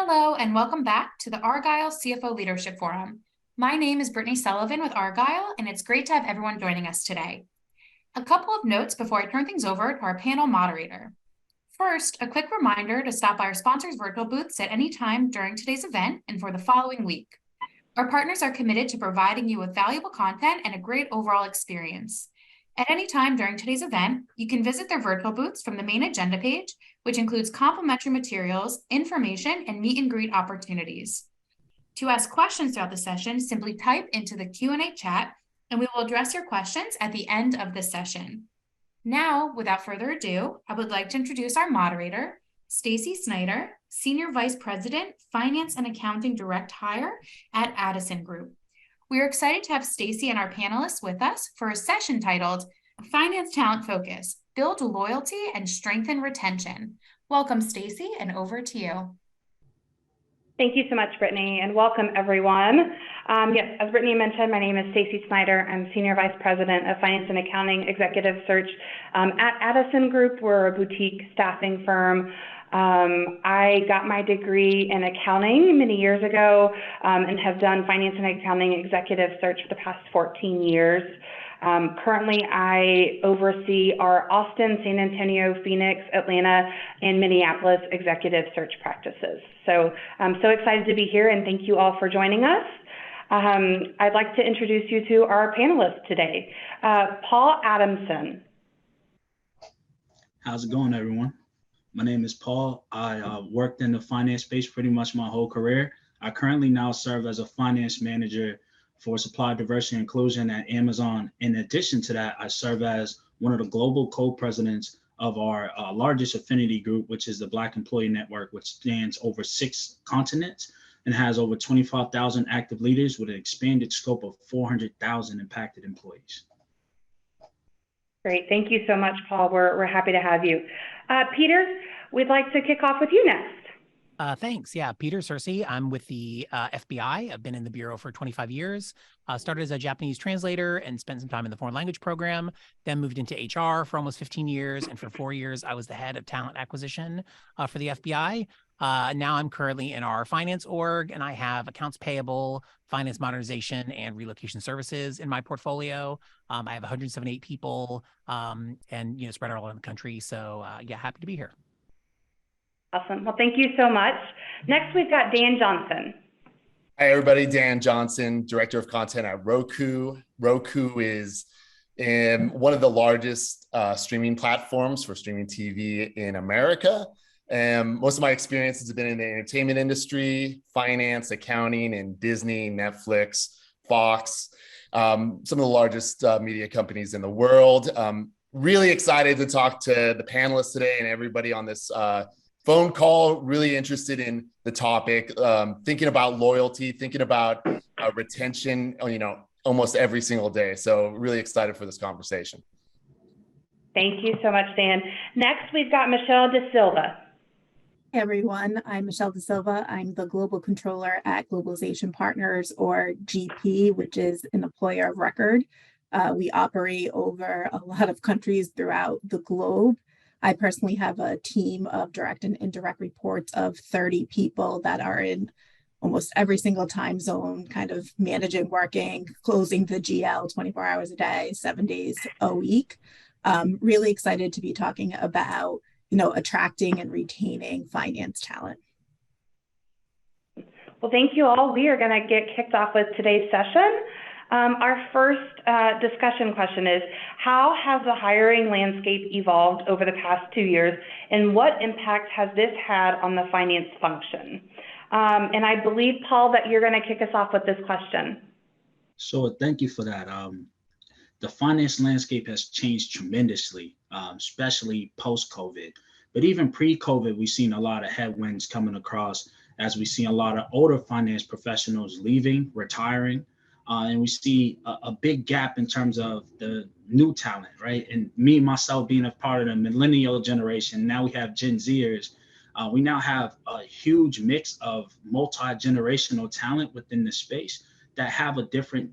Hello, and welcome back to the Argyle CFO Leadership Forum. My name is Brittany Sullivan with Argyle, and it's great to have everyone joining us today. A couple of notes before I turn things over to our panel moderator. First, a quick reminder to stop by our sponsors' virtual booths at any time during today's event and for the following week. Our partners are committed to providing you with valuable content and a great overall experience. At any time during today's event, you can visit their virtual booths from the main agenda page, which includes complimentary materials, information, and meet and greet opportunities. To ask questions throughout the session, simply type into the Q&A chat, and we will address your questions at the end of the session. Now, without further ado, I would like to introduce our moderator, Stacy Snyder, Senior Vice President, Finance and Accounting Direct Hire at Addison Group. We are excited to have Stacy and our panelists with us for a session titled Finance Talent Focus, Build Loyalty and Strengthen Retention. Welcome, Stacy, and over to you. Thank you so much, Brittany, and welcome everyone. Yes, as Brittany mentioned, my name is Stacy Snyder. I'm Senior Vice President of Finance and Accounting Executive Search at Addison Group. We're a boutique staffing firm. I got my degree in accounting many years ago and have done finance and accounting executive search for the past 14 years. Currently, I oversee our Austin, San Antonio, Phoenix, Atlanta, and Minneapolis executive search practices. So I'm so excited to be here, and thank you all for joining us. I'd like to introduce you to our panelists today. Paul Adamson. How's it going, everyone? My name is Paul. I worked in the finance space pretty much my whole career. I currently now serve as a finance manager for supply diversity and inclusion at Amazon. In addition to that, I serve as one of the global co-presidents of our largest affinity group, which is the Black Employee Network, which spans over 6 continents and has over 25,000 active leaders with an expanded scope of 400,000 impacted employees. Great, thank you so much, Paul. We're happy to have you. Peter, we'd like to kick off with you next. Thanks. Yeah, Peter Searcy. I'm with the FBI. I've been in the Bureau for 25 years. Started as a Japanese translator and spent some time in the foreign language program, then moved into HR for almost 15 years. And for 4 years, I was the head of talent acquisition for the FBI. Now I'm currently in our finance org, and I have accounts payable, finance modernization, and relocation services in my portfolio. I have 178 people and spread all over the country. So yeah, happy to be here. Awesome. Well, thank you so much. Next, we've got Dan Johnson. Hi, everybody. Dan Johnson, Director of Content at Roku. Roku is one of the largest streaming platforms for streaming TV in America. And most of my experience has been in the entertainment industry, finance, accounting, and Disney, Netflix, Fox, some of the largest media companies in the world. Really excited to talk to the panelists today and everybody on this phone call. Really interested in the topic, thinking about loyalty, thinking about retention, almost every single day. So really excited for this conversation. Thank you so much, Dan. Next, we've got Michelle De Silva. Hey everyone, I'm Michelle De Silva. I'm the Global Controller at Globalization Partners, or GP, which is an employer of record. We operate over a lot of countries throughout the globe. I personally have a team of direct and indirect reports of 30 people that are in almost every single time zone, kind of managing, working, closing the GL 24 hours a day, 7 days a week. Really excited to be talking about, attracting and retaining finance talent. Well, thank you all. We are going to get kicked off with today's session. Our first discussion question is, how has the hiring landscape evolved over the past 2 years, and what impact has this had on the finance function? And I believe, Paul, that you're going to kick us off with this question. So thank you for that. The finance landscape has changed tremendously, especially post-COVID. But even pre-COVID, we've seen a lot of headwinds coming across as we see a lot of older finance professionals leaving, retiring. And we see a big gap in terms of the new talent, right? And me, myself, being a part of the millennial generation, now we have Gen Zers. We now have a huge mix of multi-generational talent within the space that have a different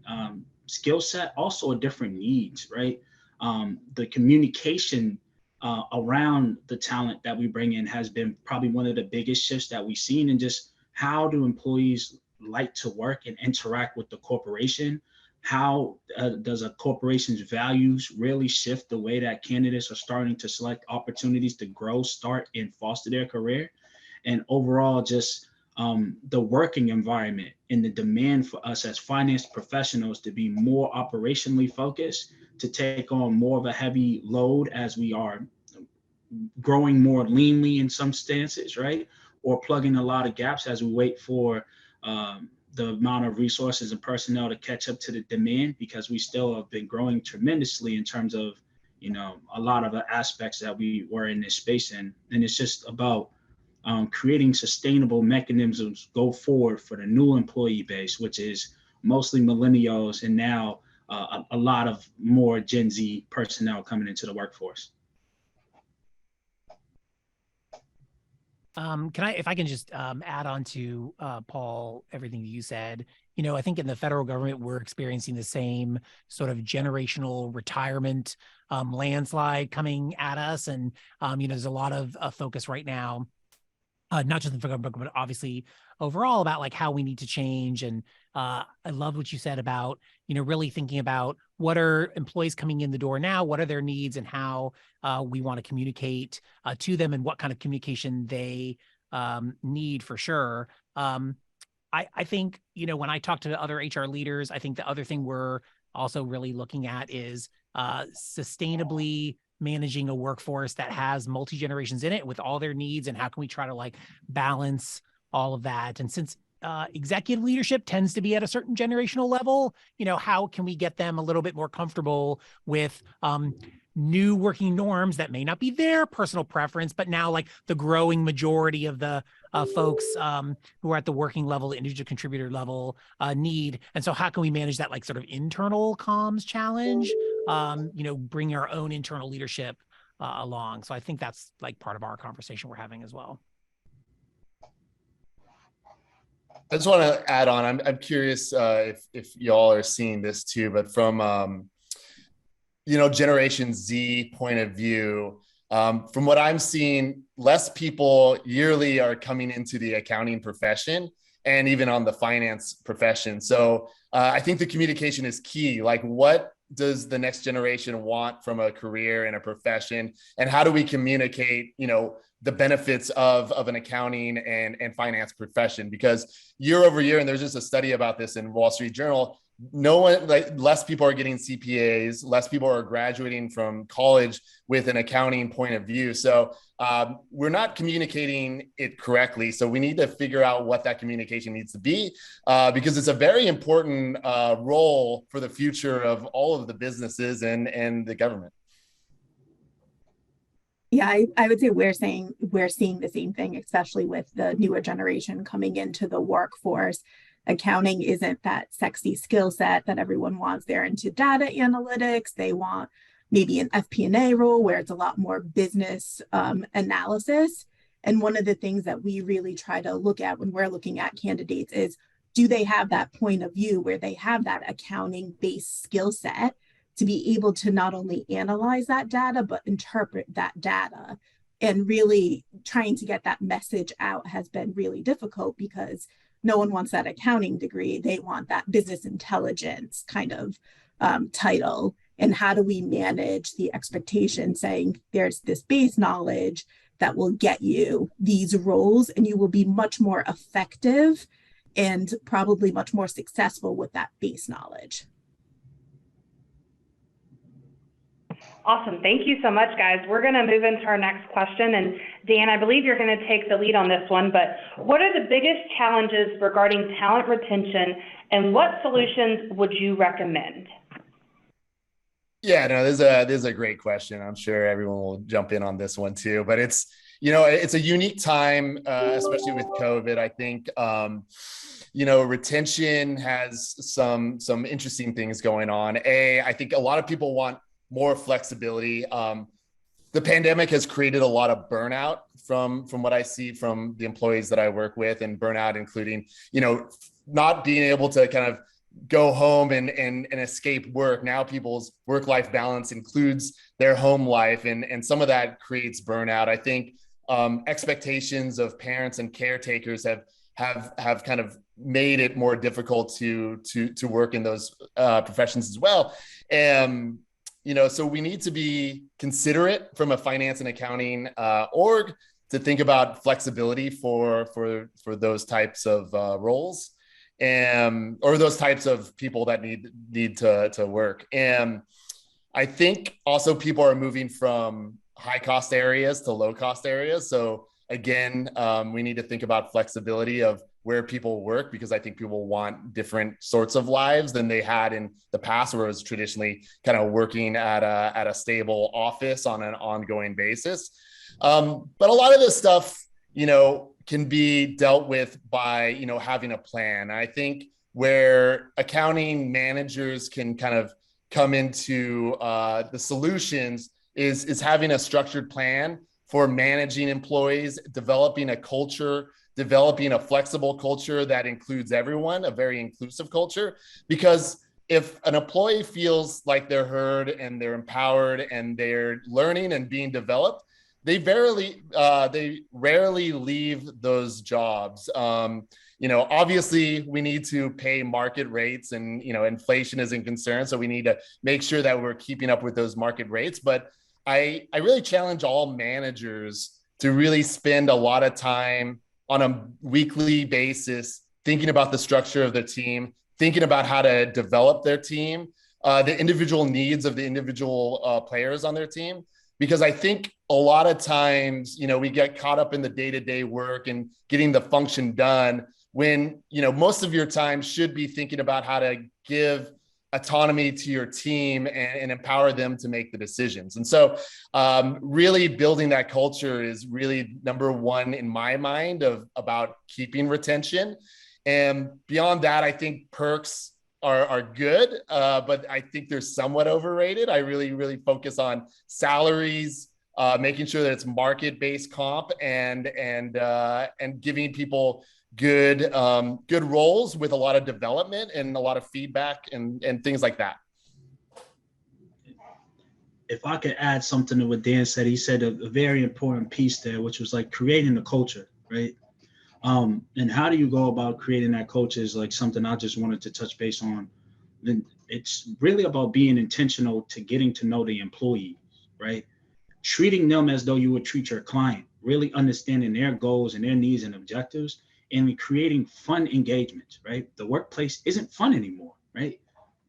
skill set, also a different needs, right? The communication around the talent that we bring in has been probably one of the biggest shifts that we've seen, and just how do employees like to work and interact with the corporation? How does a corporation's values really shift the way that candidates are starting to select opportunities to grow, start, and foster their career? And overall, just the working environment and the demand for us as finance professionals to be more operationally focused, to take on more of a heavy load as we are growing more leanly in some stances, right? Or plugging a lot of gaps as we wait for the amount of resources and personnel to catch up to the demand, because we still have been growing tremendously in terms of, a lot of the aspects that we were in this space in. And it's just about creating sustainable mechanisms go forward for the new employee base, which is mostly millennials and now a lot of more Gen Z personnel coming into the workforce. If I can just add on to Paul, everything that you said, I think in the federal government, we're experiencing the same sort of generational retirement landslide coming at us. And, there's a lot of focus right now, not just in the federal government, but obviously overall about like how we need to change. And I love what you said about, really thinking about what are employees coming in the door now, what are their needs, and how we want to communicate to them, and what kind of communication they need for sure. I think, when I talk to other HR leaders, I think the other thing we're also really looking at is sustainably managing a workforce that has multi-generations in it with all their needs, and how can we try to like balance all of that. And since executive leadership tends to be at a certain generational level, how can we get them a little bit more comfortable with new working norms that may not be their personal preference, but now like the growing majority of the folks who are at the working level, the individual contributor level need. And so how can we manage that like sort of internal comms challenge, bring our own internal leadership along. So I think that's like part of our conversation we're having as well. I just want to add on, I'm curious if y'all are seeing this too, but from, Generation Z point of view, from what I'm seeing, less people yearly are coming into the accounting profession and even on the finance profession. So I think the communication is key. Like, what does the next generation want from a career and a profession? And how do we communicate, the benefits of an accounting and finance profession? Because year over year, and there's just a study about this in Wall Street Journal, less people are getting CPAs, less people are graduating from college with an accounting point of view. So we're not communicating it correctly. So we need to figure out what that communication needs to be, because it's a very important role for the future of all of the businesses and the government. Yeah, I would say we're seeing the same thing, especially with the newer generation coming into the workforce. Accounting isn't that sexy skill set that everyone wants. They're into data analytics. They want maybe an FP&A role where it's a lot more business analysis. And one of the things that we really try to look at when we're looking at candidates is, do they have that point of view where they have that accounting-based skill set to be able to not only analyze that data, but interpret that data? And really trying to get that message out has been really difficult, because no one wants that accounting degree. They want that business intelligence kind of title. And how do we manage the expectation saying there's this base knowledge that will get you these roles, and you will be much more effective and probably much more successful with that base knowledge. Awesome. Thank you so much, guys. We're going to move into our next question. And Dan, I believe you're going to take the lead on this one, but what are the biggest challenges regarding talent retention, and what solutions would you recommend? Yeah, no, this is a great question. I'm sure everyone will jump in on this one too, but it's a unique time, especially with COVID. I think, retention has some interesting things going on. I think a lot of people want more flexibility. The pandemic has created a lot of burnout from what I see from the employees that I work with, and burnout including, not being able to kind of go home and escape work. Now people's work-life balance includes their home life, and some of that creates burnout. I think expectations of parents and caretakers have have kind of made it more difficult to work in those professions as well. And so we need to be considerate from a finance and accounting org to think about flexibility for those types of roles, or those types of people that need to work. And I think also people are moving from high cost areas to low cost areas. So again, we need to think about flexibility of where people work, because I think people want different sorts of lives than they had in the past, where it was traditionally kind of working at a stable office on an ongoing basis. But a lot of this stuff, can be dealt with by, having a plan. I think where accounting managers can kind of come into the solutions is having a structured plan for managing employees, developing a culture, developing a flexible culture that includes everyone, a very inclusive culture. Because if an employee feels like they're heard and they're empowered and they're learning and being developed, they rarely leave those jobs. Obviously we need to pay market rates, and, inflation is a concern. So we need to make sure that we're keeping up with those market rates. But I really challenge all managers to really spend a lot of time on a weekly basis thinking about the structure of their team, thinking about how to develop their team, the individual needs of the individual players on their team. Because I think a lot of times, we get caught up in the day-to-day work and getting the function done when, most of your time should be thinking about how to give autonomy to your team and empower them to make the decisions. And so really building that culture is really number one in my mind about keeping retention. And beyond that, I think perks are good, but I think they're somewhat overrated. I really focus on salaries, making sure that it's market-based comp, and giving people good roles with a lot of development and a lot of feedback and things like that. If I could add something to what Dan said, he said a very important piece there, which was like creating a culture, right? And how do you go about creating that culture is like something I just wanted to touch base on. Then it's really about being intentional to getting to know the employee, right? Treating them as though you would treat your client, really understanding their goals and their needs and objectives, and creating fun engagements, right? The workplace isn't fun anymore, right?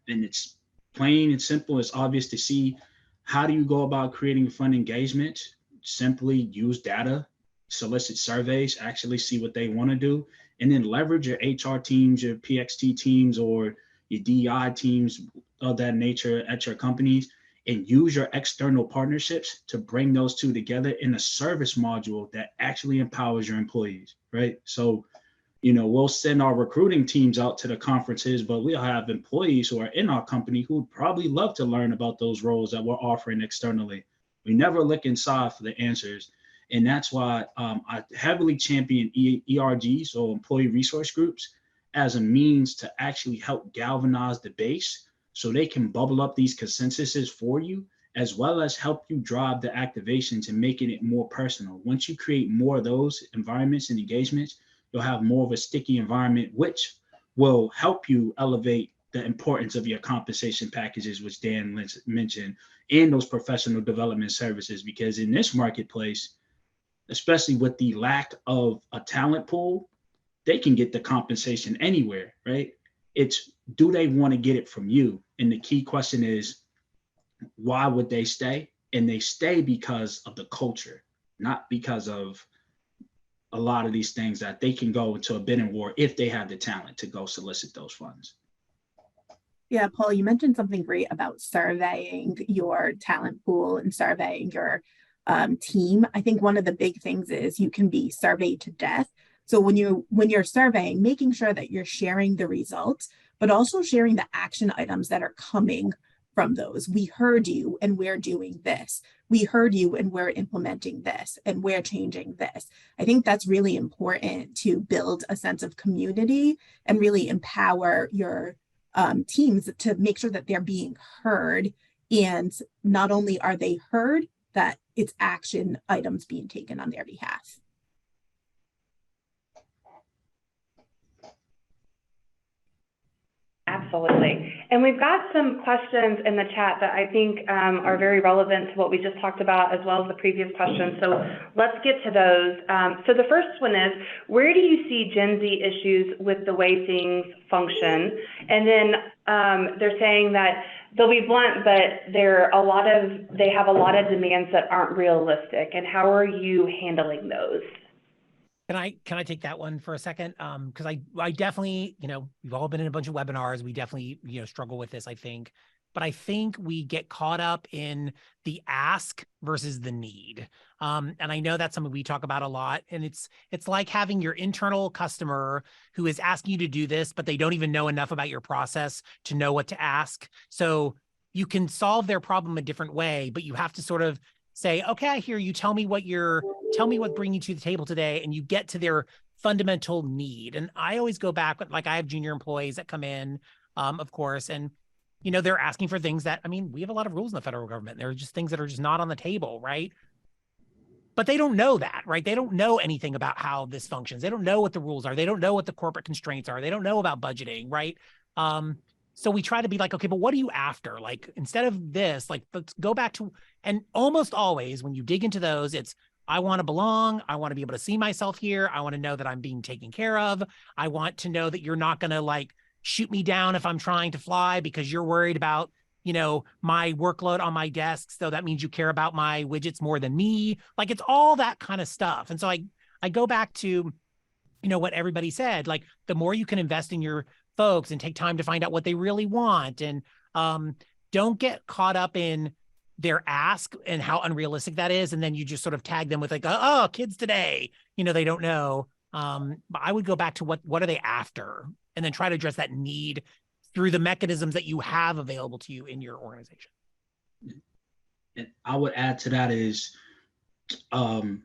And it's plain and simple. It's obvious to see. How do you go about creating fun engagement? Simply use data, solicit surveys, actually see what they want to do, and then leverage your HR teams, your PXT teams, or your DEI teams of that nature at your companies, and use your external partnerships to bring those two together in a service module that actually empowers your employees, right? So, we'll send our recruiting teams out to the conferences, but we'll have employees who are in our company who would probably love to learn about those roles that we're offering externally. We never look inside for the answers. And that's why I heavily champion ERGs, or employee resource groups, as a means to actually help galvanize the base so they can bubble up these consensuses for you, as well as help you drive the activations and making it more personal. Once you create more of those environments and engagements, you'll have more of a sticky environment, which will help you elevate the importance of your compensation packages, which Dan mentioned, and those professional development services. Because in this marketplace, especially with the lack of a talent pool, they can get the compensation anywhere, right? It's, do they want to get it from you? And the key question is, why would they stay? And they stay because of the culture, not because of a lot of these things that they can go into a bidding war if they have the talent to go solicit those funds. Yeah, Paul, you mentioned something great about surveying your talent pool and surveying your team. I think one of the big things is you can be surveyed to death. So when you're surveying, making sure that you're sharing the results, but also sharing the action items that are coming from those. We heard you and we're doing this. We heard you and we're implementing this and we're changing this. I think that's really important to build a sense of community and really empower your teams to make sure that they're being heard. And not only are they heard, that it's action items being taken on their behalf. Absolutely. And we've got some questions in the chat that I think are very relevant to what we just talked about, as well as the previous questions. So let's get to those. So the first one is, where do you see Gen Z issues with the way things function? And then they're saying that they'll be blunt, but they have a lot of demands that aren't realistic. And how are you handling those? Can I take that one for a second? Because I definitely, we've all been in a bunch of webinars. We definitely, struggle with this, I think. But I think we get caught up in the ask versus the need. And I know that's something we talk about a lot. And it's like having your internal customer who is asking you to do this, but they don't even know enough about your process to know what to ask. So you can solve their problem a different way, but you have to sort of say, okay, I hear you. Tell me what bringing you to the table today, and you get to their fundamental need. And I always go back, like I have junior employees that come in, of course, and they're asking for things that, we have a lot of rules in the federal government. There are just things that are just not on the table, right? But they don't know that, right? They don't know anything about how this functions. They don't know what the rules are. They don't know what the corporate constraints are. They don't know about budgeting, right? So we try to be like, okay, but what are you after? Like, instead of this, like, let's go back to, and almost always when you dig into those, it's, I want to belong. I want to be able to see myself here. I want to know that I'm being taken care of. I want to know that you're not going to like shoot me down if I'm trying to fly because you're worried about, my workload on my desk. So that means you care about my widgets more than me. Like, it's all that kind of stuff. And so I go back to, what everybody said, like, the more you can invest in your folks and take time to find out what they really want, and don't get caught up in their ask and how unrealistic that is, and then you just sort of tag them with like, oh, kids today, they don't know. But I would go back to what are they after, and then try to address that need through the mechanisms that you have available to you in your organization. And I would add to that is, don't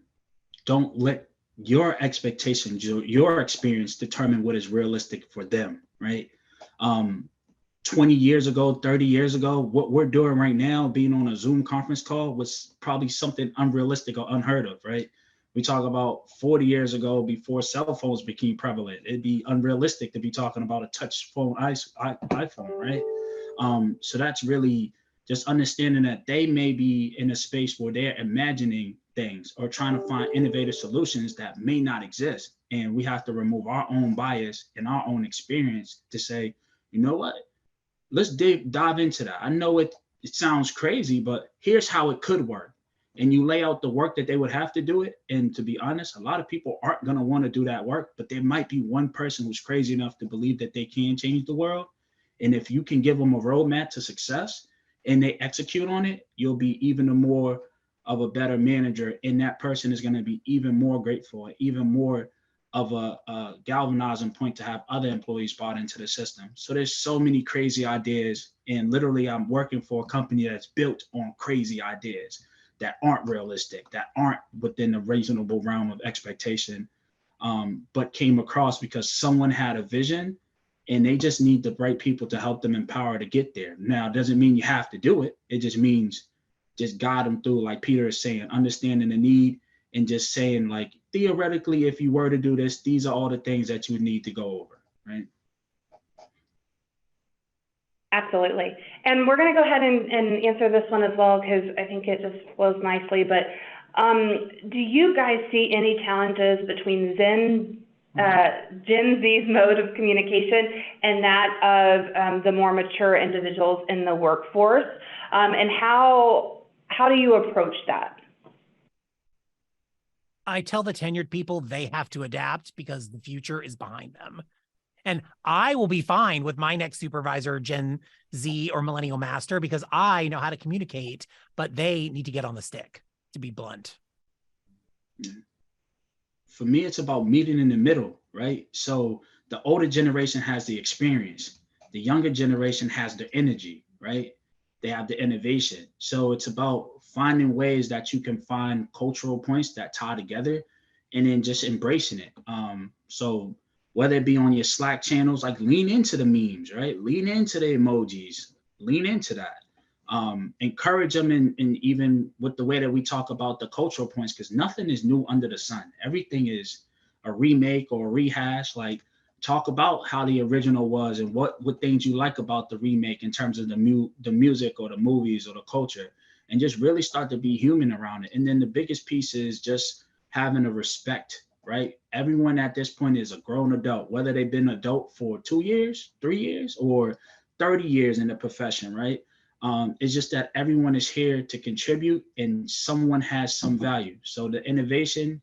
let your expectations, your experience determine what is realistic for them, right? 20 years ago, 30 years ago, what we're doing right now, being on a Zoom conference call, was probably something unrealistic or unheard of, right? We talk about 40 years ago, before cell phones became prevalent, it'd be unrealistic to be talking about a touch phone iPhone, right? So that's really just understanding that they may be in a space where they're imagining things or trying to find innovative solutions that may not exist. And we have to remove our own bias and our own experience to say, you know what? Let's dive into that. I know it sounds crazy, but here's how it could work. And you lay out the work that they would have to do it. And to be honest, a lot of people aren't going to want to do that work, but there might be one person who's crazy enough to believe that they can change the world. And if you can give them a roadmap to success and they execute on it, you'll be even more of a better manager. And that person is going to be even more grateful, even more of a galvanizing point to have other employees bought into the system. So there's so many crazy ideas, and literally I'm working for a company that's built on crazy ideas that aren't realistic, that aren't within the reasonable realm of expectation, but came across because someone had a vision and they just need the right people to help them empower to get there. Now, it doesn't mean you have to do it. It just means just guide them through, like Peter is saying, understanding the need and just saying, like, theoretically, if you were to do this, these are all the things that you need to go over, right? Absolutely. And we're going to go ahead and answer this one as well, because I think it just flows nicely. But do you guys see any challenges between Gen Z's mode of communication and that of the more mature individuals in the workforce? And how do you approach that? I tell the tenured people they have to adapt because the future is behind them. And I will be fine with my next supervisor, Gen Z or Millennial Master, because I know how to communicate, but they need to get on the stick, to be blunt. For me, it's about meeting in the middle, right? So the older generation has the experience. The younger generation has the energy, right? They have the innovation. So it's about finding ways that you can find cultural points that tie together and then just embracing it. So whether it be on your Slack channels, like lean into the memes, right? Lean into the emojis, lean into that. Encourage them in even with the way that we talk about the cultural points, because nothing is new under the sun. Everything is a remake or a rehash. Like, talk about how the original was and what things you like about the remake in terms of the music or the movies or the culture, and just really start to be human around it. And then the biggest piece is just having a respect, right? Everyone at this point is a grown adult, whether they've been adult for 2 years, 3 years, or 30 years in the profession, right? It's just that everyone is here to contribute and someone has some value. So the innovation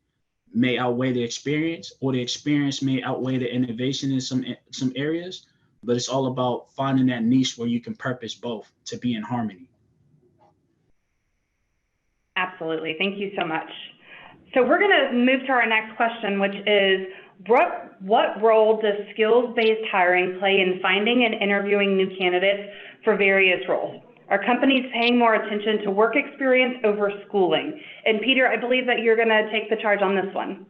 may outweigh the experience, or the experience may outweigh the innovation in some areas, but it's all about finding that niche where you can purpose both to be in harmony. Absolutely. Thank you so much. So we're going to move to our next question, which is, what role does skills-based hiring play in finding and interviewing new candidates for various roles? Are companies paying more attention to work experience over schooling? And Peter, I believe that you're going to take the charge on this one.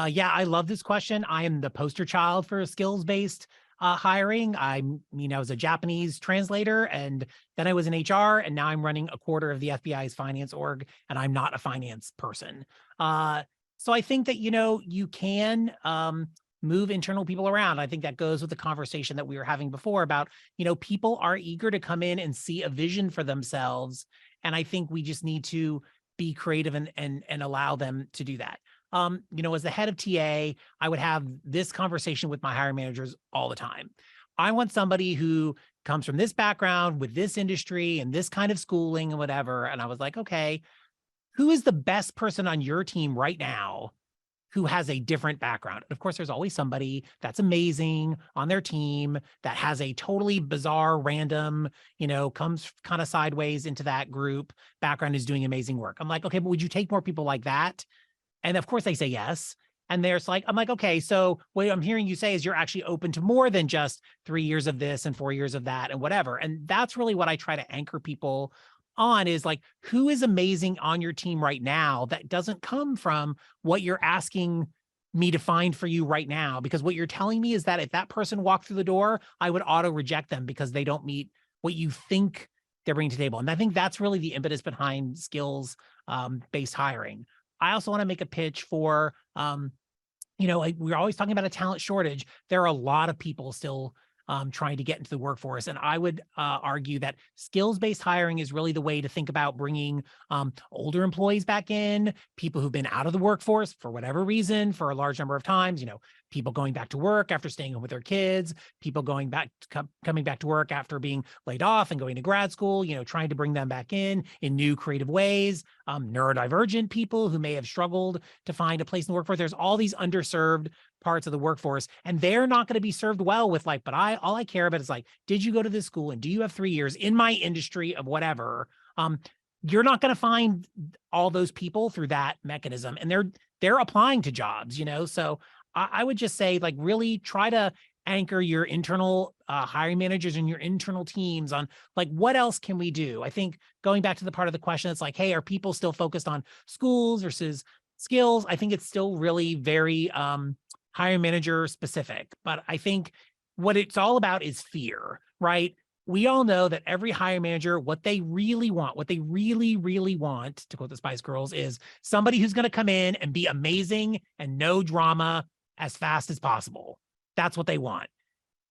Yeah, I love this question. I am the poster child for skills-based hiring. I was a Japanese translator, and then I was in HR, and now I'm running a quarter of the FBI's finance org, and I'm not a finance person. So I think that, you can move internal people around. I think that goes with the conversation that we were having before about, people are eager to come in and see a vision for themselves. And I think we just need to be creative and allow them to do that. As the head of TA, I would have this conversation with my hiring managers all the time. I want somebody who comes from this background with this industry and this kind of schooling and whatever. And I was like, okay, who is the best person on your team right now who has a different background? And of course, there's always somebody that's amazing on their team that has a totally bizarre, random, comes kind of sideways into that group background, is doing amazing work. I'm like, okay, but would you take more people like that? And of course they say yes. And I'm like, okay, so what I'm hearing you say is you're actually open to more than just 3 years of this and 4 years of that and whatever. And that's really what I try to anchor people on, is like, who is amazing on your team right now that doesn't come from what you're asking me to find for you right now? Because what you're telling me is that if that person walked through the door, I would auto reject them because they don't meet what you think they're bringing to the table. And I think that's really the impetus behind skills based hiring. I also want to make a pitch for, we're always talking about a talent shortage. There are a lot of people still trying to get into the workforce. And I would argue that skills-based hiring is really the way to think about bringing older employees back in, people who've been out of the workforce for whatever reason for a large number of times, people going back to work after staying home with their kids, people coming back to work after being laid off and going to grad school, trying to bring them back in new creative ways, neurodivergent people who may have struggled to find a place in the workforce. There's all these underserved parts of the workforce, and they're not going to be served well with like, but all I care about is like, did you go to this school and do you have 3 years in my industry of whatever? You're not going to find all those people through that mechanism, and they're applying to jobs, so I would just say, like, really try to anchor your internal hiring managers and your internal teams on like, what else can we do? I think going back to the part of the question, it's like, hey, are people still focused on schools versus skills? I think it's still really very hiring manager specific, but I think what it's all about is fear, right? We all know that every hiring manager, what they really want, to quote the Spice Girls, is somebody who's going to come in and be amazing and no drama as fast as possible. That's what they want.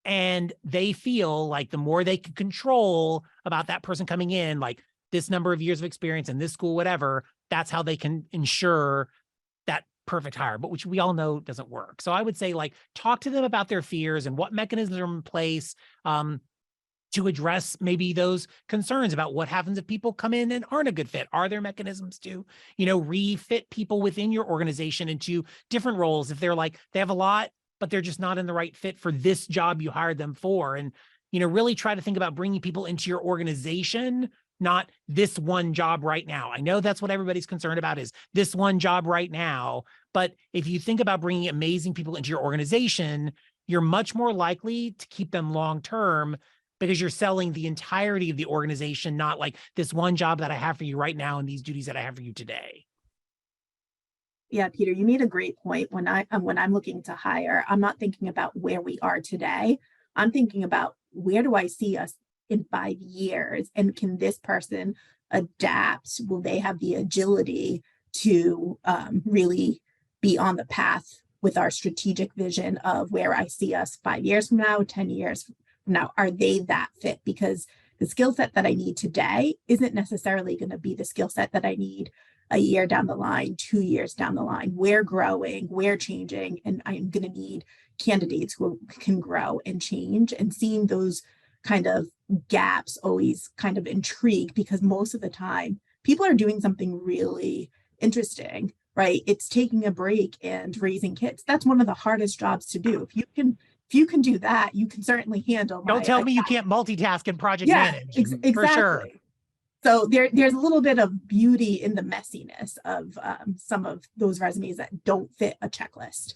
And they feel like the more they can control about that person coming in, like this number of years of experience in this school, whatever, that's how they can ensure that perfect hire, but which we all know doesn't work. So I would say, like, talk to them about their fears and what mechanisms are in place to address maybe those concerns about what happens if people come in and aren't a good fit. Are there mechanisms to, refit people within your organization into different roles if they're like, they have a lot, but they're just not in the right fit for this job you hired them for? And, really try to think about bringing people into your organization, not this one job right now. I know that's what everybody's concerned about, is this one job right now. But if you think about bringing amazing people into your organization, you're much more likely to keep them long-term because you're selling the entirety of the organization, not like this one job that I have for you right now and these duties that I have for you today. Yeah, Peter, you made a great point. When I'm looking to hire, I'm not thinking about where we are today. I'm thinking about, where do I see us in 5 years? And can this person adapt? Will they have the agility to really be on the path with our strategic vision of where I see us 5 years from now, 10 years from now? Are they that fit? Because the skill set that I need today isn't necessarily going to be the skill set that I need a year down the line, 2 years down the line. We're growing, we're changing, and I'm going to need candidates who can grow and change. And seeing those kind of gaps always kind of intrigue, because most of the time people are doing something really interesting, right? It's taking a break and raising kids. That's one of the hardest jobs to do. If you can do that, you can certainly handle. Don't tell me you can't multitask and project manage. Exactly. For sure. So there's a little bit of beauty in the messiness of some of those resumes that don't fit a checklist.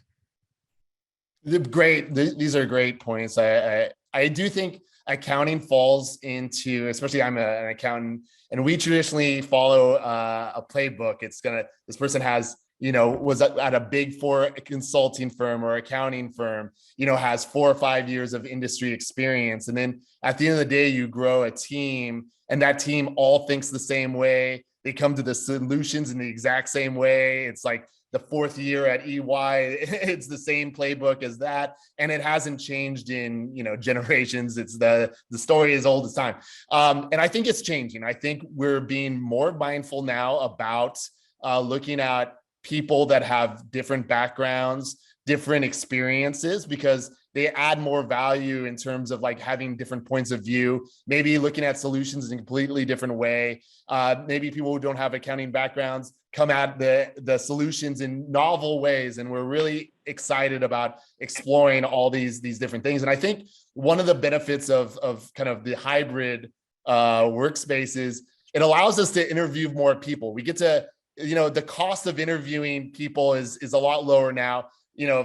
Great. These are great points. I do think accounting falls into, especially I'm an accountant, and we traditionally follow a playbook. This person has, was at a big four consulting firm or accounting firm, has 4 or 5 years of industry experience. And then at the end of the day, you grow a team, and that team all thinks the same way. They come to the solutions in the exact same way. It's like the 4th year at EY, it's the same playbook as that. And it hasn't changed in, generations. It's the story is old as time. And I think it's changing. I think we're being more mindful now about looking at people that have different backgrounds, different experiences, because they add more value in terms of like having different points of view, maybe looking at solutions in a completely different way. Maybe people who don't have accounting backgrounds come at the solutions in novel ways. And we're really excited about exploring all these different things. And I think one of the benefits of kind of the hybrid workspaces, it allows us to interview more people. We get to, the cost of interviewing people is a lot lower now.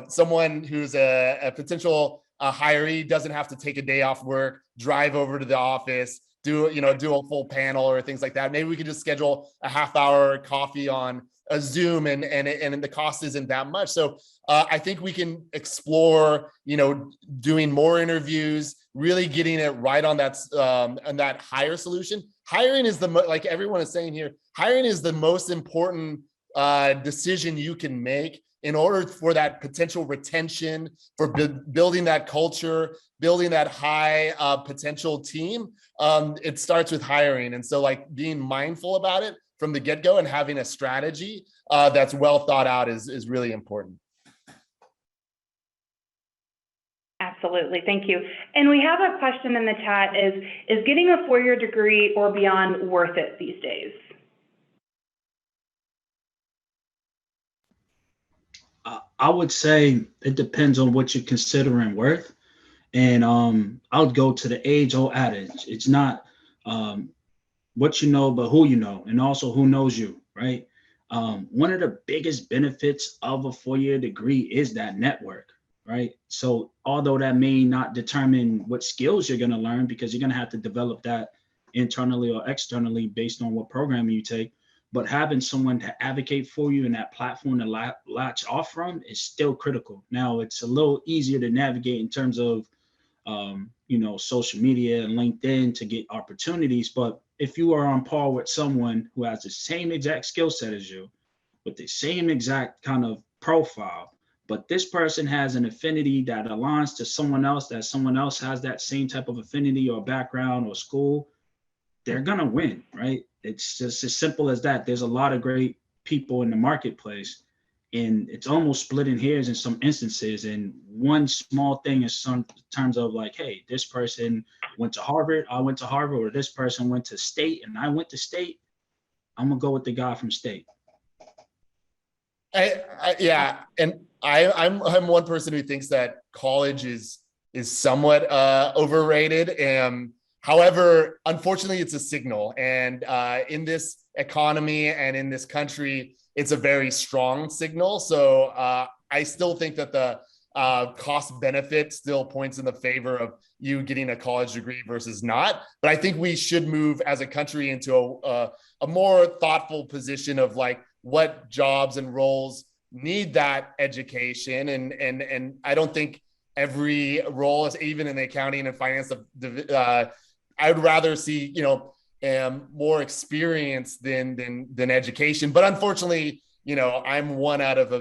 Someone who's a potential hiree doesn't have to take a day off work, drive over to the office, do a full panel or things like that. Maybe we could just schedule a half-hour coffee on a Zoom, and the cost isn't that much. So I think we can explore, doing more interviews, really getting it right on that hire solution. Hiring is like everyone is saying here, hiring is the most important decision you can make in order for that potential retention, for building that culture, building that high potential team. It starts with hiring. And so like being mindful about it from the get-go and having a strategy that's well thought out is really important. Absolutely. Thank you. And we have a question in the chat is getting a 4-year degree or beyond worth it these days? I would say it depends on what you're considering worth. And I would go to the age-old adage. It's not what you know, but who you know, and also who knows you, right? One of the biggest benefits of a 4-year degree is that network, right? So although that may not determine what skills you're going to learn, because you're going to have to develop that internally or externally based on what program you take, but having someone to advocate for you and that platform to latch off from is still critical. Now, it's a little easier to navigate in terms of, social media and LinkedIn to get opportunities. But if you are on par with someone who has the same exact skill set as you, with the same exact kind of profile, but this person has an affinity that aligns to someone else, that someone else has that same type of affinity or background or school, they're going to win, right? It's just as simple as that. There's a lot of great people in the marketplace, and it's almost splitting hairs in some instances. And one small thing is some terms of like, hey, this person went to Harvard, I went to Harvard, or this person went to State and I went to State. I'm going to go with the guy from State. Yeah. And I'm one person who thinks that college is somewhat overrated. However, unfortunately, it's a signal. And in this economy and in this country, it's a very strong signal. So I still think that the cost benefit still points in the favor of you getting a college degree versus not. But I think we should move as a country into a more thoughtful position of like what jobs and roles need that education. And I don't think every role is even in the accounting and finance I would rather see, more experience than education. But unfortunately, I'm one out of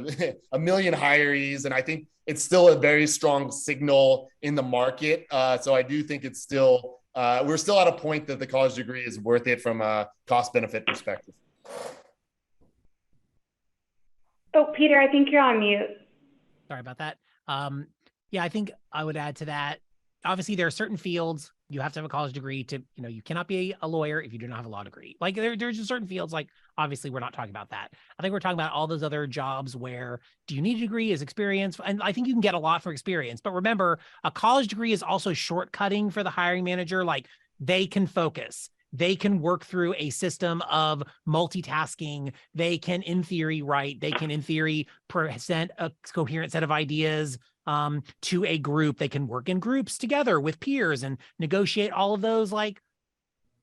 a million hirees, and I think it's still a very strong signal in the market. So I do think it's still, we're still at a point that the college degree is worth it from a cost benefit perspective. Oh, Peter, I think you're on mute. Sorry about that. Yeah, I think I would add to that. Obviously, there are certain fields you have to have a college degree to, you cannot be a lawyer if you do not have a law degree. Like there's just certain fields, like obviously we're not talking about that. I think we're talking about all those other jobs where do you need a degree as experience? And I think you can get a lot for experience, but remember, a college degree is also shortcutting for the hiring manager. Like they can focus. They can work through a system of multitasking. They can, in theory, write. They can, in theory, present a coherent set of ideas to a group. They can work in groups together with peers and negotiate all of those like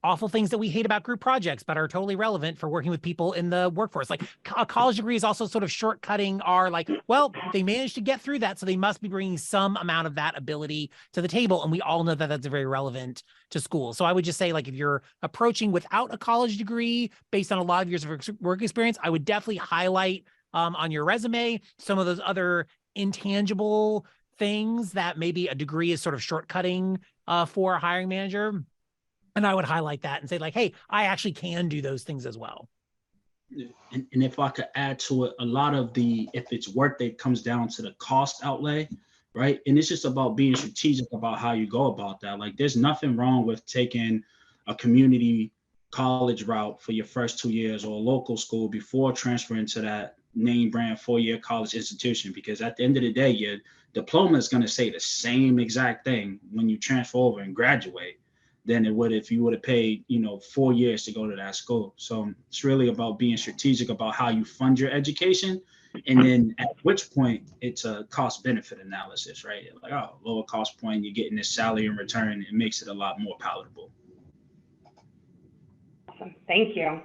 awful things that we hate about group projects, but are totally relevant for working with people in the workforce. Like a college degree is also sort of shortcutting our like, well, they managed to get through that, so they must be bringing some amount of that ability to the table. And we all know that that's very relevant to school. So I would just say, like, if you're approaching without a college degree based on a lot of years of work experience, I would definitely highlight on your resume some of those other intangible things that maybe a degree is sort of shortcutting for a hiring manager. And I would highlight that and say, like, hey, I actually can do those things as well. And if I could add to it, a lot of if it's worth it, comes down to the cost outlay, right? And it's just about being strategic about how you go about that. Like, there's nothing wrong with taking a community college route for your first 2 years, or a local school before transferring to that name brand 4-year college institution, because at the end of the day, your diploma is going to say the same exact thing when you transfer over and graduate than it would if you would have paid, 4 years to go to that school. So it's really about being strategic about how you fund your education. And then at which point it's a cost benefit analysis, right? Like, oh, lower cost point, you're getting this salary in return. It makes it a lot more palatable. Awesome. Thank you.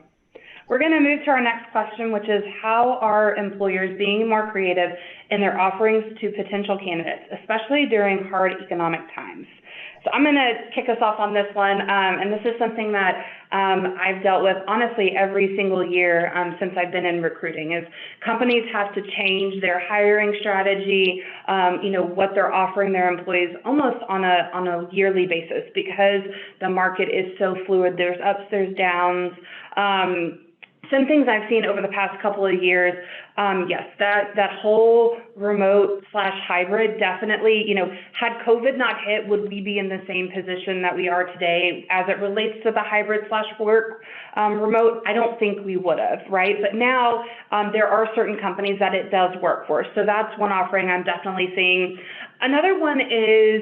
We're going to move to our next question, which is how are employers being more creative in their offerings to potential candidates, especially during hard economic times? So I'm going to kick us off on this one, and this is something that I've dealt with honestly every single year since I've been in recruiting. Is companies have to change their hiring strategy, what they're offering their employees almost on a yearly basis, because the market is so fluid. There's ups, there's downs. Some things I've seen over the past couple of years, yes, that whole remote / hybrid definitely, had COVID not hit, would we be in the same position that we are today as it relates to the hybrid / work remote? I don't think we would have, right? But now there are certain companies that it does work for. So that's one offering I'm definitely seeing. Another one is,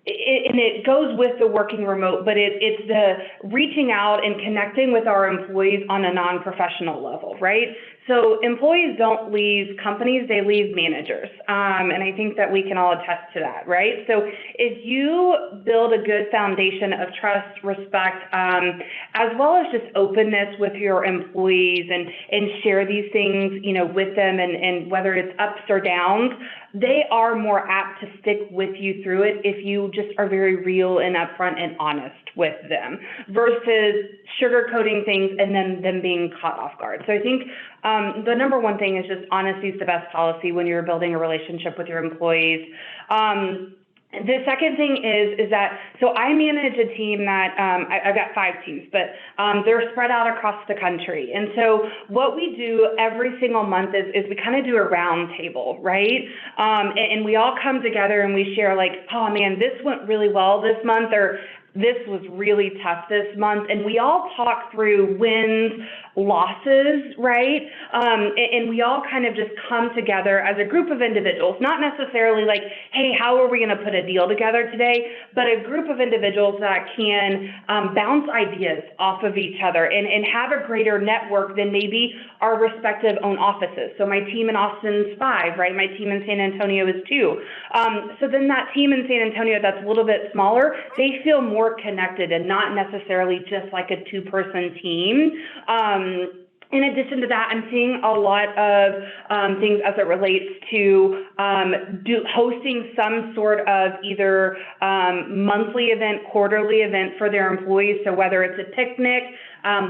and it goes with the working remote, but it's the reaching out and connecting with our employees on a non-professional level, right? So employees don't leave companies, they leave managers. And I think that we can all attest to that, right? So if you build a good foundation of trust, respect, as well as just openness with your employees and share these things, with them, and whether it's ups or downs, they are more apt to stick with you through it if you just are very real and upfront and honest with them, versus sugarcoating things and then them being caught off guard. So I think the number one thing is just honesty is the best policy when you're building a relationship with your employees. The second thing is that, so I manage a team that, I've got 5 teams, but they're spread out across the country. And so what we do every single month is we kind of do a round table, right? And we all come together and we share, like, oh man, this went really well this month, or this was really tough this month. And we all talk through wins, losses, right? And we all kind of just come together as a group of individuals, not necessarily like, hey, how are we going to put a deal together today? But a group of individuals that can bounce ideas off of each other and have a greater network than maybe our respective own offices. So my team in Austin's 5, right? My team in San Antonio is 2. So then that team in San Antonio that's a little bit smaller, they feel more connected and not necessarily just like a 2-person team. In addition to that, I'm seeing a lot of things as it relates to hosting some sort of either monthly event, quarterly event for their employees. So whether it's a picnic,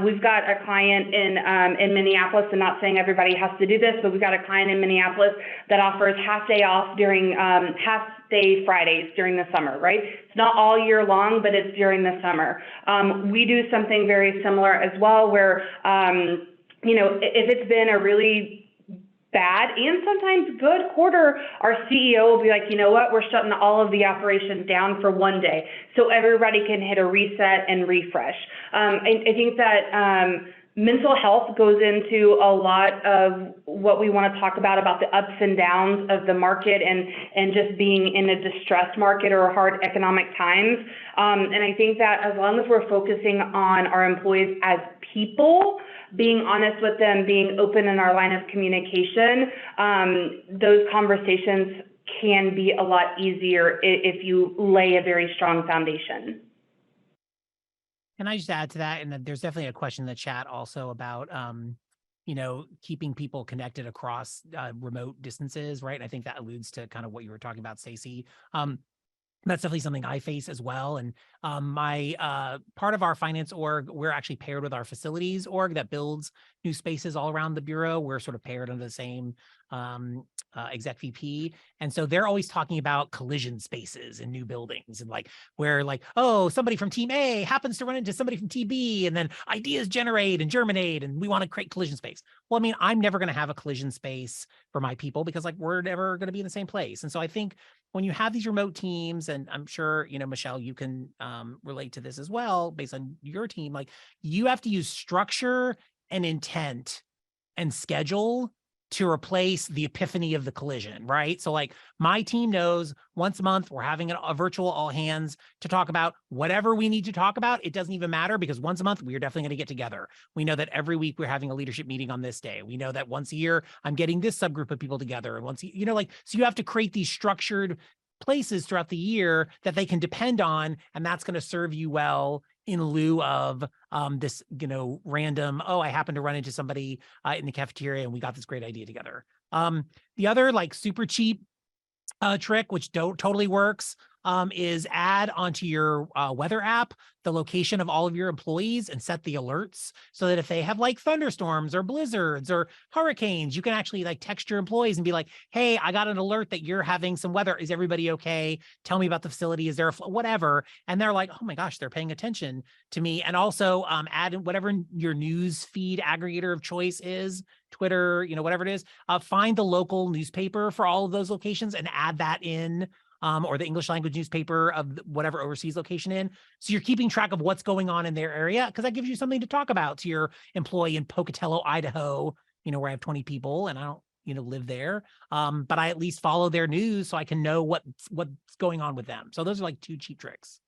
we've got a client in Minneapolis, and not saying everybody has to do this, but we've got a client in Minneapolis that offers half day off during half day Fridays during the summer, right? It's not all year long, but it's during the summer. We do something very similar as well where, you know, if it's been a really bad and sometimes good quarter, our CEO will be like, you know what, we're shutting all of the operations down for one day so everybody can hit a reset and refresh. I think that mental health goes into a lot of what we want to talk about the ups and downs of the market and just being in a distressed market or hard economic times. And I think that as long as we're focusing on our employees as people, being honest with them, being open in our line of communication, those conversations can be a lot easier if you lay a very strong foundation. Can I just add to that? And then there's definitely a question in the chat also about, you know, keeping people connected across remote distances, right? I think that alludes to kind of what you were talking about, Stacey. That's definitely something I face as well. And my part of our finance org, we're actually paired with our facilities org that builds new spaces all around the Bureau. We're sort of paired under the same exec VP. And so they're always talking about collision spaces in new buildings and like where like, oh, somebody from team A happens to run into somebody from team B and then ideas generate and germinate and we want to create collision space. Well, I mean, I'm never going to have a collision space for my people because like we're never going to be in the same place. And so I think when you have these remote teams, and I'm sure, you know, Michelle, you can relate to this as well based on your team, like you have to use structure and intent and schedule to replace the epiphany of the collision, right? So like my team knows once a month we're having a virtual all hands to talk about whatever we need to talk about. It doesn't even matter because once a month we are definitely going to get together. We know that every week we're having a leadership meeting on this day. We know that once a year I'm getting this subgroup of people together. And once, you know, like, so you have to create these structured places throughout the year that they can depend on. And that's going to serve you well in lieu of this, you know, random, oh, I happened to run into somebody in the cafeteria and we got this great idea together. The other like super cheap trick, which totally works, is add onto your weather app the location of all of your employees and set the alerts so that if they have like thunderstorms or blizzards or hurricanes, you can actually like text your employees and be like, hey, I got an alert that you're having some weather. Is everybody okay? Tell me about the facility. Is there whatever? And they're like, oh my gosh, they're paying attention to me. And also add in whatever your news feed aggregator of choice is, Twitter, you know, whatever it is, find the local newspaper for all of those locations and add that in. Or the English language newspaper of whatever overseas location in. So you're keeping track of what's going on in their area because that gives you something to talk about to your employee in Pocatello, Idaho, you know, where I have 20 people and I don't, you know, live there. But I at least follow their news so I can know what's going on with them. So those are like two cheap tricks.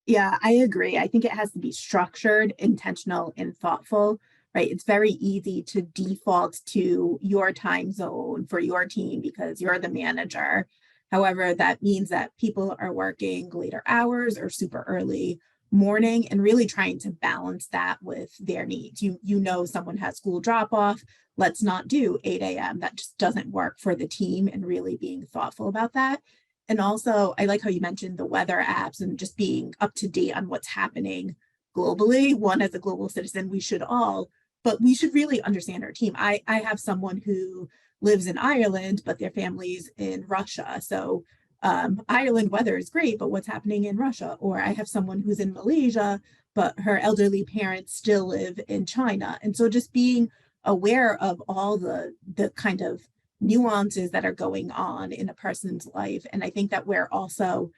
Yeah, I agree. I think it has to be structured, intentional, and thoughtful, right? It's very easy to default to your time zone for your team because you're the manager. However, that means that people are working later hours or super early morning and really trying to balance that with their needs. You know, someone has school drop off. Let's not do 8 a.m. That just doesn't work for the team and really being thoughtful about that. And also, I like how you mentioned the weather apps and just being up to date on what's happening globally. One, as a global citizen, we should all, but we should really understand our team. I have someone who lives in Ireland, but their family's in Russia. So Ireland weather is great, but what's happening in Russia? Or I have someone who's in Malaysia, but her elderly parents still live in China. And so just being aware of all the kind of nuances that are going on in a person's life. And I think that we're also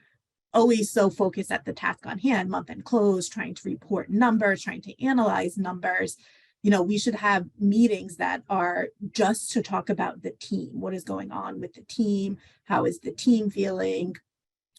always so focused at the task on hand, month end close, trying to report numbers, trying to analyze numbers. You know, we should have meetings that are just to talk about the team. What is going on with the team? How is the team feeling?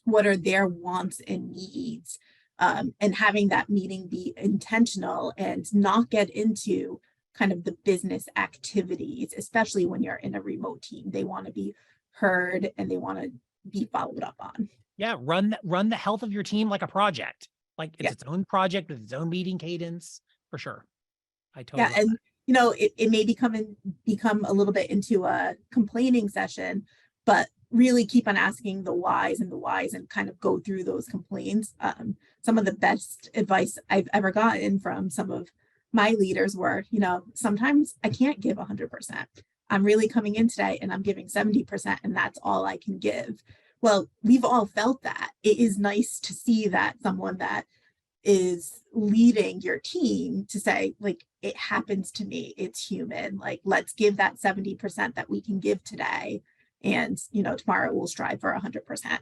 What are their wants and needs? And having that meeting be intentional and not get into kind of the business activities, especially when you're in a remote team. They want to be heard and they want to be followed up on. Yeah, run the health of your team like a project. Like it's its own project with its own meeting cadence, for sure. I totally and it may become a little bit into a complaining session, but really keep on asking the whys and kind of go through those complaints. Some of the best advice I've ever gotten from some of my leaders were, sometimes I can't give 100%. I'm really coming in today and I'm giving 70%, and that's all I can give. Well, we've all felt that. It is nice to see that someone that is leading your team to say, like, it happens to me, it's human, like, let's give that 70% that we can give today, and tomorrow we'll strive for 100%.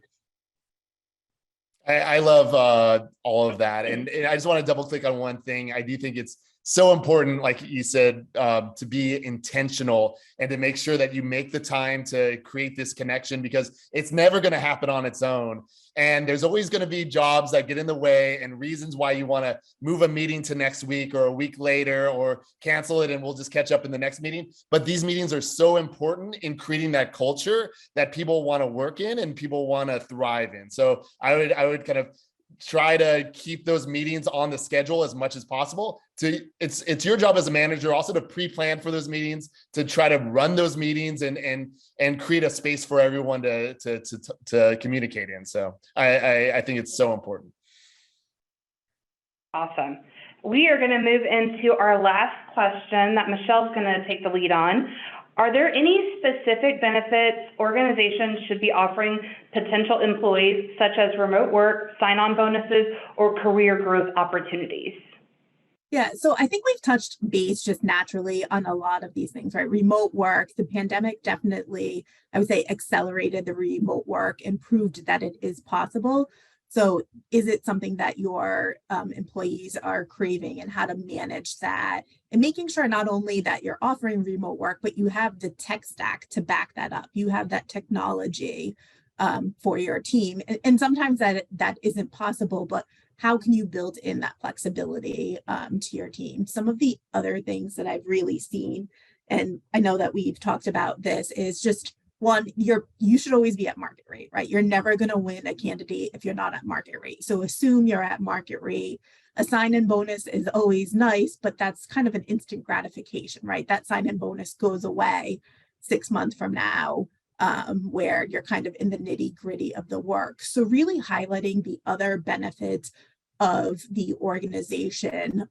I love all of that. And I just want to double click on one thing. I do think it's so important, like you said, to be intentional and to make sure that you make the time to create this connection, because it's never going to happen on its own. And there's always going to be jobs that get in the way and reasons why you want to move a meeting to next week or a week later, or cancel it and we'll just catch up in the next meeting. But these meetings are so important in creating that culture that people want to work in and people want to thrive in. So I would kind of try to keep those meetings on the schedule as much as possible. It's your job as a manager also to pre-plan for those meetings, to try to run those meetings and create a space for everyone to communicate in. So I think it's so important. Awesome. We are going to move into our last question that Michelle's going to take the lead on. Are there any specific benefits organizations should be offering potential employees, such as remote work, sign-on bonuses, or career growth opportunities? Yeah, so I think we've touched base just naturally on a lot of these things, right? Remote work, the pandemic definitely, I would say, accelerated the remote work and proved that it is possible. So is it something that your employees are craving, and how to manage that, and making sure not only that you're offering remote work, but you have the tech stack to back that up. You have that technology for your team. And sometimes that isn't possible, but how can you build in that flexibility to your team? Some of the other things that I've really seen, and I know that we've talked about this, is just one, you should always be at market rate, right? You're never going to win a candidate if you're not at market rate. So assume you're at market rate. A sign-in bonus is always nice, but that's kind of an instant gratification, right? That sign-in bonus goes away 6 months from now, where you're kind of in the nitty-gritty of the work. So really highlighting the other benefits of the organization,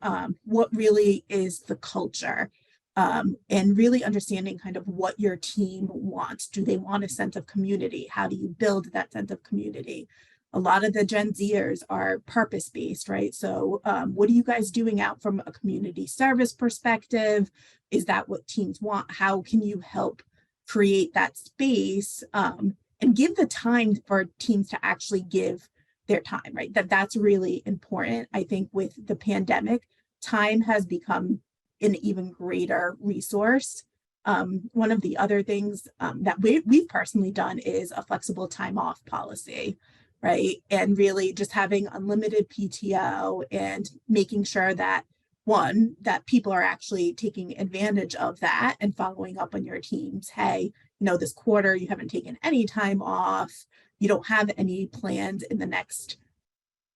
what really is the culture, and really understanding kind of what your team wants. Do they want a sense of community? How do you build that sense of community? A lot of the Gen Zers are purpose-based, right? So what are you guys doing out from a community service perspective? Is that what teams want? How can you help create that space and give the time for teams to actually give their time, right? That's really important. I think with the pandemic, time has become an even greater resource. One of the other things that we've personally done is a flexible time off policy, right? And really just having unlimited PTO and making sure that, one, that people are actually taking advantage of that and following up on your teams. Hey, this quarter you haven't taken any time off. You don't have any plans in the next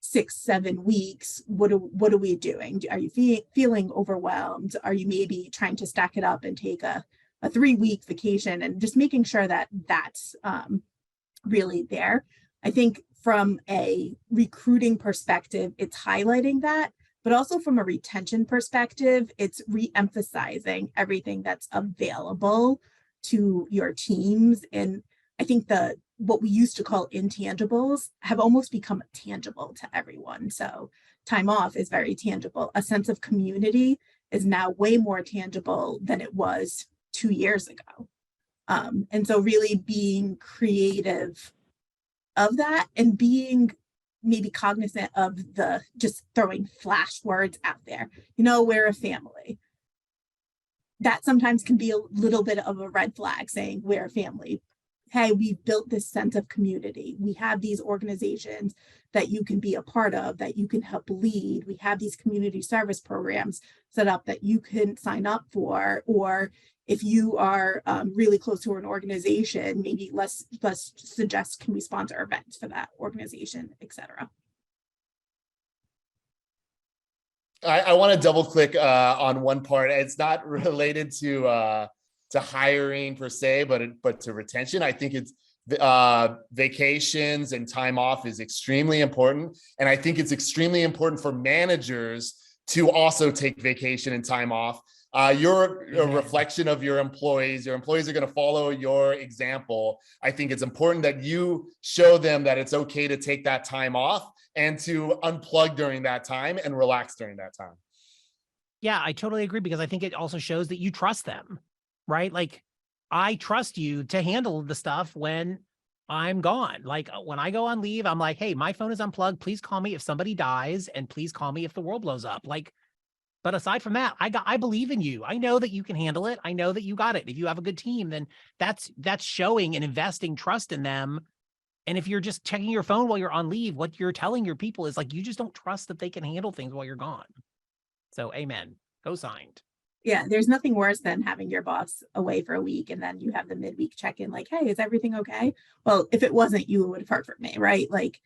6-7 weeks. What are we doing? Are you feeling overwhelmed? Are you maybe trying to stack it up and take a 3-week vacation? And just making sure that that's really there. I think from a recruiting perspective, it's highlighting that, but also from a retention perspective, it's re-emphasizing everything that's available to your teams. And I think what we used to call intangibles have almost become tangible to everyone. So time off is very tangible. A sense of community is now way more tangible than it was 2 years ago. And so really being creative of that and being maybe cognizant of the just throwing flash words out there. We're a family. That sometimes can be a little bit of a red flag, saying we're a family. Hey, we've built this sense of community. We have these organizations that you can be a part of, that you can help lead. We have these community service programs set up that you can sign up for. Or if you are really close to an organization, maybe let's suggest, can we sponsor events for that organization, et cetera. I want to double click on one part. It's not related to hiring per se, but to retention. I think it's vacations and time off is extremely important. And I think it's extremely important for managers to also take vacation and time off. You're a reflection of your employees. Your employees are going to follow your example. I think it's important that you show them that it's okay to take that time off and to unplug during that time and relax during that time. Yeah, I totally agree, because I think it also shows that you trust them, right? Like, I trust you to handle the stuff when I'm gone. Like, when I go on leave, I'm like, hey, my phone is unplugged. Please call me if somebody dies, and please call me if the world blows up. Like, but aside from that, I believe in you. I know that you can handle it. I know that you got it. If you have a good team, then that's showing and investing trust in them. And if you're just checking your phone while you're on leave, what you're telling your people is like, you just don't trust that they can handle things while you're gone. So amen. Co-signed. Yeah, there's nothing worse than having your boss away for a week and then you have the midweek check-in like, hey, is everything okay? Well, if it wasn't, you would have heard from me, right? Like,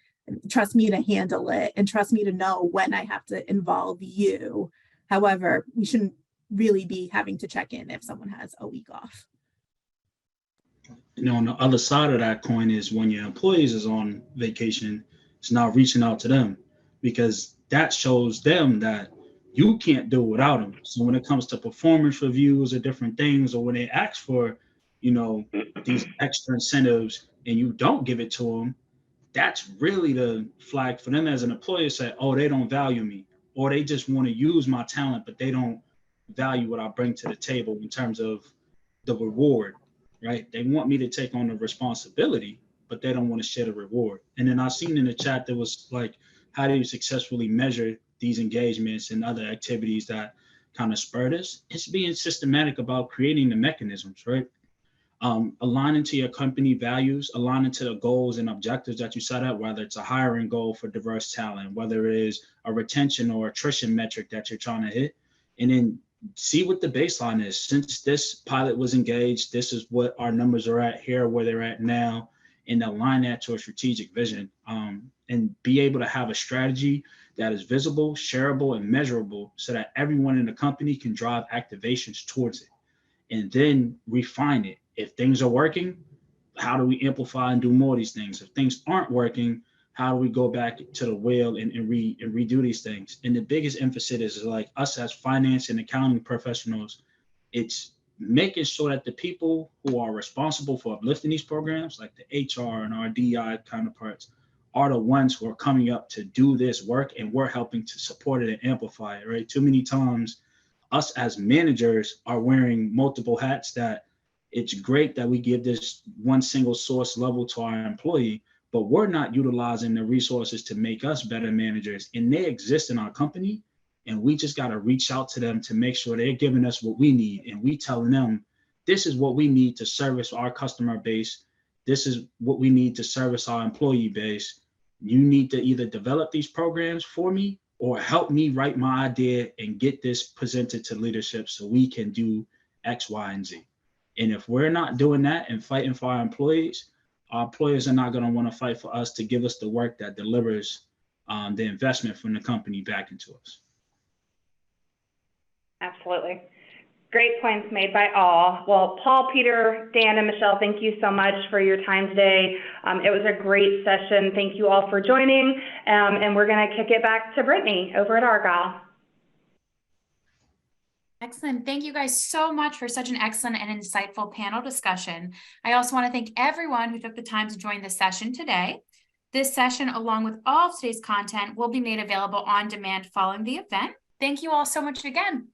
trust me to handle it and trust me to know when I have to involve you. However, we shouldn't really be having to check in if someone has a week off. You know, on the other side of that coin is when your employees is on vacation, it's not reaching out to them, because that shows them that you can't do it without them. So when it comes to performance reviews or different things, or when they ask for, you know, these extra incentives and you don't give it to them, that's really the flag for them as an employer. Say, oh, they don't value me, or they just want to use my talent, but they don't value what I bring to the table in terms of the reward, right? They want me to take on the responsibility, but they don't want to share the reward. And then I seen in the chat that was like, how do you successfully measure these engagements and other activities that kind of spur this? It's being systematic about creating the mechanisms, right? Aligning to your company values, aligning to the goals and objectives that you set up, whether it's a hiring goal for diverse talent, whether it is a retention or attrition metric that you're trying to hit, and then see what the baseline is. Since this pilot was engaged, this is what our numbers are at, here where they're at now, and align that to a strategic vision, and be able to have a strategy that is visible, shareable, and measurable so that everyone in the company can drive activations towards it, and then refine it. If things are working, how do we amplify and do more of these things? If things aren't working, how do we go back to the wheel and redo these things? And the biggest emphasis is like us as finance and accounting professionals, it's making sure that the people who are responsible for uplifting these programs, like the HR and our DI counterparts, are the ones who are coming up to do this work, and we're helping to support it and amplify it, right? Too many times, us as managers are wearing multiple hats. That it's great that we give this one single source level to our employee, but we're not utilizing the resources to make us better managers, and they exist in our company. And we just got to reach out to them to make sure they're giving us what we need. And we telling them, this is what we need to service our customer base. This is what we need to service our employee base. You need to either develop these programs for me or help me write my idea and get this presented to leadership so we can do X, Y, and Z. And if we're not doing that and fighting for our employees are not going to want to fight for us to give us the work that delivers the investment from the company back into us. Absolutely. Great points made by all. Well, Paul, Peter, Dan, and Michelle, thank you so much for your time today. It was a great session. Thank you all for joining. And we're going to kick it back to Brittany over at Argyle. Excellent. Thank you guys so much for such an excellent and insightful panel discussion. I also want to thank everyone who took the time to join this session today. This session, along with all of today's content, will be made available on demand following the event. Thank you all so much again.